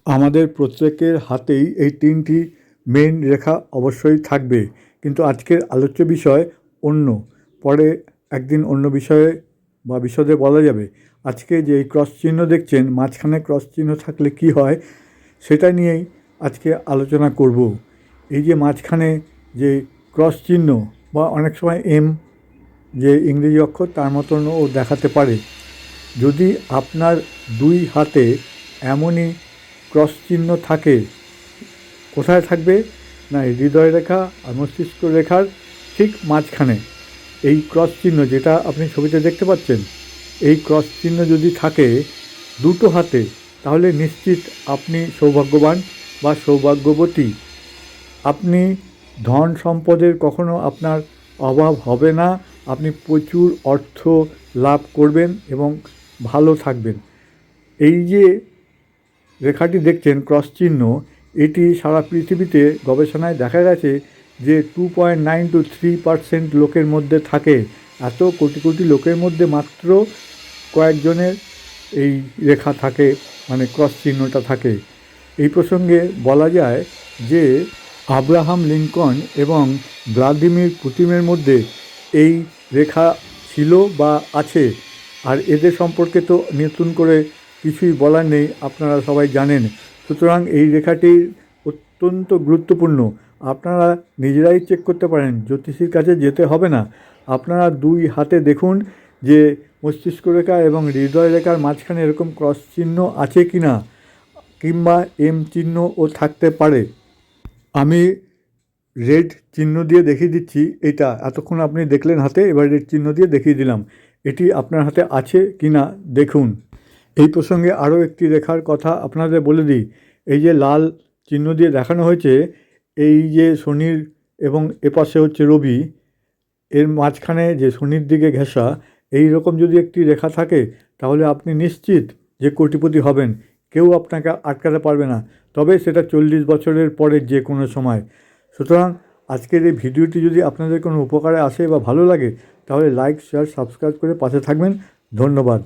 আমাদের প্রত্যেকের হাতেই এই তিনটি মেন রেখা অবশ্যই থাকবে, কিন্তু আজকের আলোচ্য বিষয় অন্য। পরে একদিন অন্য বিষয়ে বা বিশদে বলা যাবে। আজকে যে এই ক্রস চিহ্ন দেখছেন, মাঝখানে ক্রস চিহ্ন থাকলে কি হয় সেটা নিয়েই আজকে আলোচনা করব। এই যে মাঝখানে যে ক্রস চিহ্ন বা অনেক সময় এম, যে ইংরেজি অক্ষর, তার মতনও দেখাতে পারে। যদি আপনার দুই হাতে এমনই ক্রস চিহ্ন থাকে, কোথায় থাকবে না হৃদয় রেখা আর মস্তিষ্ক রেখার ঠিক মাঝখানে এই ক্রস চিহ্ন, যেটা আপনি ছবিতে দেখতে পাচ্ছেন, এই ক্রস চিহ্ন যদি থাকে দুটো হাতে, তাহলে নিশ্চিত আপনি সৌভাগ্যবান বা সৌভাগ্যবতী। আপনি ধন সম্পদের কখনো আপনার অভাব হবে না। আপনি প্রচুর অর্থ লাভ করবেন এবং ভালো থাকবেন। এই যে রেখাটি দেখছেন ক্রস চিহ্ন, এটি সারা পৃথিবীতে গবেষণায় দেখা গেছে যে 2.9 to 3% লোকের মধ্যে থাকে। এত কোটি কোটি লোকের মধ্যে মাত্র কয়েকজনের এই রেখা থাকে, মানে ক্রস চিহ্নটা থাকে। এই প্রসঙ্গে বলা যায় যে আব্রাহাম লিঙ্কন এবং ভ্লাদিমির পুতিনের মধ্যে এই রেখা ছিল বা আছে। আর এদের সম্পর্কে তো নতুন করে কিছুই বলার নেই, আপনারা সবাই জানেন। সুতরাং এই রেখাটি অত্যন্ত গুরুত্বপূর্ণ। আপনারা নিজেরাই চেক করতে পারেন, জ্যোতিষীর কাছে যেতে হবে না। আপনারা দুই হাতে দেখুন যে মস্তিষ্ক রেখা এবং হৃদয় রেখার মাঝখানে এরকম ক্রস চিহ্ন আছে কি না, কিংবা এম চিহ্নও থাকতে পারে। আমি রেড চিহ্ন দিয়ে দেখিয়ে দিচ্ছি। এটা এতক্ষণ আপনি দেখলেন হাতে, এবার রেড চিহ্ন দিয়ে দেখিয়ে দিলাম। এটি আপনার হাতে আছে কি না দেখুন। এই প্রসঙ্গে আরও একটি রেখার কথা আপনাদের বলে দিই। এই যে লাল চিহ্ন দিয়ে দেখানো হয়েছে, এই যে শনির এবং এপাশে হচ্ছে রবি, এর মাঝখানে যে শনির দিকে ঘেঁষা এই রকম যদি একটি রেখা থাকে, তাহলে আপনি নিশ্চিত যে কোটিপতি হবেন। কেউ আপনাকে আটকাতে পারবে না, তবে সেটা 40 বছরের পরে যে কোনো সময়। সুতরাং আজকের এই ভিডিওটি যদি আপনাদের কোনো উপকারে আসে বা ভালো লাগে, তাহলে লাইক, শেয়ার, সাবস্ক্রাইব করে পাশে থাকবেন। ধন্যবাদ।